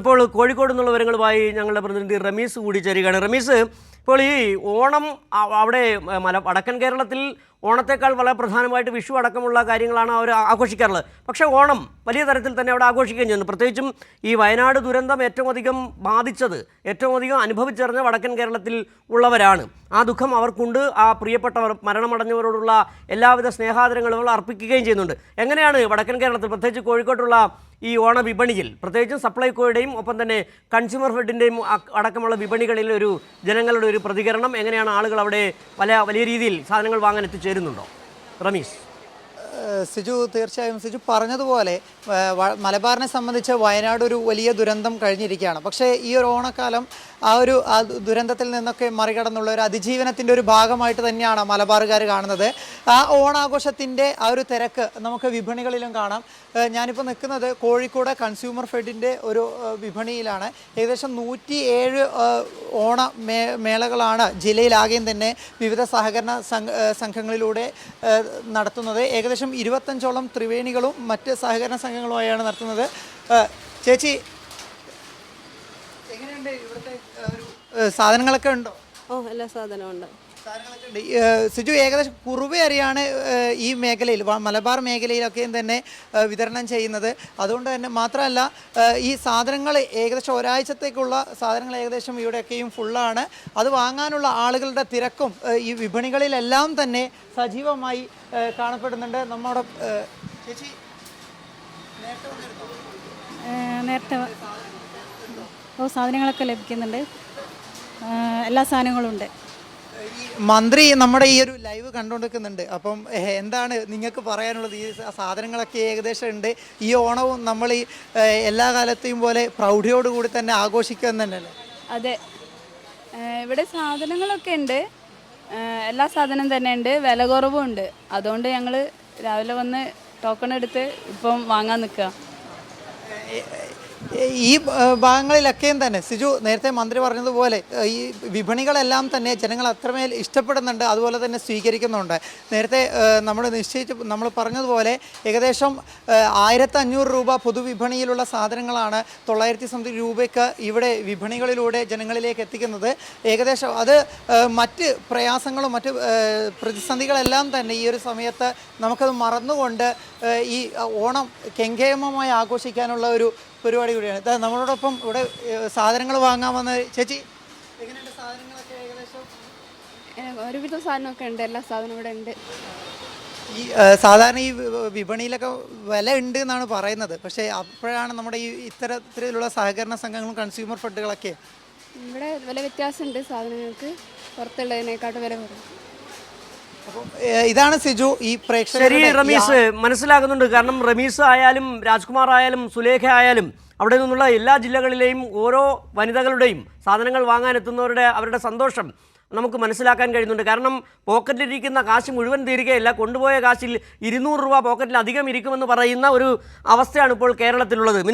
ഇപ്പോൾ കോഴിക്കോട് നിന്നുള്ള വിവരങ്ങളുമായി ഞങ്ങളുടെ പ്രതിനിധി റമീസ് കൂടി ചേരുകയാണ്. റമീസ്, ഇപ്പോൾ ഈ ഓണം അവിടെ വടക്കൻ കേരളത്തിൽ ഓണത്തേക്കാൾ വളരെ പ്രധാനമായിട്ട് വിഷു അടക്കമുള്ള കാര്യങ്ങളാണ് അവർ ആഘോഷിക്കാറുള്ളത്. പക്ഷേ ഓണം വലിയ തരത്തിൽ തന്നെ അവിടെ ആഘോഷിക്കുകയും ചെയ്യുന്നു. പ്രത്യേകിച്ചും ഈ വയനാട് ദുരന്തം ഏറ്റവും അധികം ബാധിച്ചത്, ഏറ്റവും അധികം അനുഭവിച്ചറിഞ്ഞ വടക്കൻ കേരളത്തിൽ ഉള്ളവരാണ്. ആ ദുഃഖം അവർക്കുണ്ട്. ആ പ്രിയപ്പെട്ടവർ മരണമടഞ്ഞവരോടുള്ള എല്ലാവിധ സ്നേഹാദരങ്ങളും അർപ്പിക്കുകയും ചെയ്യുന്നുണ്ട്. എങ്ങനെയാണ് വടക്കൻ കേരളത്തിൽ, പ്രത്യേകിച്ച് കോഴിക്കോട്ടുള്ള ഈ ഓണ വിപണിയിൽ, പ്രത്യേകിച്ചും സപ്ലൈകോയുടെയും ഒപ്പം തന്നെ കൺസ്യൂമർ ഫെഡിൻ്റെയും അടക്കമുള്ള വിപണികളിൽ ഒരു ജനങ്ങളുടെ ഒരു പ്രതികരണം എങ്ങനെയാണ്? ആളുകൾ അവിടെ വലിയ രീതിയിൽ സാധനങ്ങൾ വാങ്ങാൻ എത്തിച്ചേരുന്നുണ്ടോ? റമീസ്. സിജു, തീർച്ചയായും സിജു പറഞ്ഞതുപോലെ മലബാറിനെ സംബന്ധിച്ച് വയനാട് ഒരു വലിയ ദുരന്തം കഴിഞ്ഞിരിക്കുകയാണ്. പക്ഷേ ഈ ഒരു ഓണക്കാലം ആ ദുരന്തത്തിൽ നിന്നൊക്കെ മറികടന്നുള്ള ഒരു അതിജീവനത്തിൻ്റെ ഒരു ഭാഗമായിട്ട് തന്നെയാണ് മലബാറുകാർ കാണുന്നത്. ആ ഓണാഘോഷത്തിൻ്റെ ആ ഒരു തിരക്ക് നമുക്ക് വിപണികളിലും കാണാം. ഞാനിപ്പോൾ നിൽക്കുന്നത് കോഴിക്കോട് കൺസ്യൂമർ ഫെഡിൻ്റെ ഒരു വിപണിയിലാണ്. ഏകദേശം 107 ഓണ മേളകളാണ് ജില്ലയിലാകെയും തന്നെ വിവിധ സഹകരണ സംഘങ്ങളിലൂടെ നടത്തുന്നത്. ഏകദേശം 25ഓളം ത്രിവേണികളും മറ്റ് സഹകരണ സംഘങ്ങളുമായാണ് നടത്തുന്നത്. ചേച്ചി, എങ്ങനെയുണ്ട് ഇവിടുത്തെ സാധനങ്ങളൊക്കെ ഉണ്ടോ? എല്ലാ സാധനവും ഉണ്ട്. സിജു, ഏകദേശം കുറുവ അരിയാണ് ഈ മേഖലയിൽ, മലബാർ മേഖലയിലൊക്കെയും തന്നെ വിതരണം ചെയ്യുന്നത്. അതുകൊണ്ട് തന്നെ മാത്രമല്ല, ഈ സാധനങ്ങൾ ഏകദേശം ഒരാഴ്ചത്തേക്കുള്ള സാധനങ്ങൾ ഏകദേശം ഇവിടെയൊക്കെയും ഫുള്ളാണ്. അത് വാങ്ങാനുള്ള ആളുകളുടെ തിരക്കും ഈ വിപണികളിലെല്ലാം തന്നെ സജീവമായി കാണപ്പെടുന്നുണ്ട്. നമ്മുടെ ചേച്ചി നേരത്തെ സാധനങ്ങളൊക്കെ ലഭിക്കുന്നുണ്ട്. എല്ലാ സാധനങ്ങളും ഉണ്ട്. മന്ത്രി നമ്മുടെ ഈ ഒരു ലൈവ് കണ്ടുകൊണ്ടിരിക്കുന്നുണ്ട്. അപ്പം എന്താണ് നിങ്ങൾക്ക് പറയാനുള്ളത്? ഈ സാധനങ്ങളൊക്കെ ഏകദേശം ഉണ്ട്. ഈ ഓണവും നമ്മൾ ഈ എല്ലാ കാലത്തെയും പോലെ പ്രൗഢിയോടുകൂടി തന്നെ ആഘോഷിക്കുക തന്നെയല്ലേ? അതെ, ഇവിടെ സാധനങ്ങളൊക്കെ ഉണ്ട്. എല്ലാ സാധനം തന്നെ ഉണ്ട്. വില കുറവും ഉണ്ട്. അതുകൊണ്ട് ഞങ്ങൾ രാവിലെ വന്ന് ടോക്കൺ എടുത്ത് ഇപ്പം വാങ്ങാൻ നിൽക്കുക. ഈ ഭാഗങ്ങളിലൊക്കെയും തന്നെ സിജു, നേരത്തെ മന്ത്രി പറഞ്ഞതുപോലെ ഈ വിപണികളെല്ലാം തന്നെ ജനങ്ങൾ അത്രമേൽ ഇഷ്ടപ്പെടുന്നുണ്ട്, അതുപോലെ തന്നെ സ്വീകരിക്കുന്നുണ്ട്. നേരത്തെ നമ്മൾ പറഞ്ഞതുപോലെ ഏകദേശം 1500 രൂപ പൊതുവിപണിയിലുള്ള സാധനങ്ങളാണ് 900 രൂപയ്ക്ക് ഇവിടെ വിപണികളിലൂടെ ജനങ്ങളിലേക്ക് എത്തിക്കുന്നത്. ഏകദേശം അത് മറ്റ് പ്രയാസങ്ങളും മറ്റ് പ്രതിസന്ധികളെല്ലാം തന്നെ ഈ ഒരു സമയത്ത് നമുക്കത് മറന്നുകൊണ്ട് ഈ ഓണം കെങ്കേമമായി ആഘോഷിക്കാനുള്ള ഒരു പരിപാടി കൂടിയാണ്. നമ്മളോടൊപ്പം ഇവിടെ സാധനങ്ങൾ വാങ്ങാൻ വന്ന ചേച്ചി, എങ്ങനെയുണ്ട് സാധനങ്ങളൊക്കെ? ഏകദേശം ഒരുവിധ സാധനമൊക്കെ ഉണ്ട്. എല്ലാ സാധനവും ഇവിടെ ഉണ്ട്. ഈ സാധാരണ ഈ വിപണിയിലൊക്കെ വില ഉണ്ട് എന്നാണ് പറയുന്നത്. പക്ഷേ അപ്പോഴാണ് നമ്മുടെ ഈ ഇത്തരത്തിലുള്ള സഹകരണ സംഘങ്ങളും കൺസ്യൂമർ ഫെഡുകളൊക്കെ ഇവിടെ വില വ്യത്യാസമുണ്ട്. സാധനങ്ങൾക്ക് പുറത്തുള്ളതിനേക്കാട്ടും വില കുറവ്. ഇതാണ് സിജു ഈ പ്രേക്ഷകർ. ശരി റമീസ്, മനസ്സിലാകുന്നുണ്ട്. കാരണം റമീസ് ആയാലും രാജ്കുമാർ ആയാലും സുലേഖ ആയാലും അവിടെ നിന്നുള്ള എല്ലാ ജില്ലകളിലെയും ഓരോ വനിതകളുടെയും സാധനങ്ങൾ വാങ്ങാനെത്തുന്നവരുടെ അവരുടെ സന്തോഷം നമുക്ക് മനസ്സിലാക്കാൻ കഴിയുന്നുണ്ട്. കാരണം പോക്കറ്റിലിരിക്കുന്ന കാശ് മുഴുവൻ തീരുകയല്ല, കൊണ്ടുപോയ കാശിൽ 200 രൂപ പോക്കറ്റിൽ അധികം ഇരിക്കുമെന്ന് പറയുന്ന ഒരു അവസ്ഥയാണ് ഇപ്പോൾ കേരളത്തിലുള്ളത്.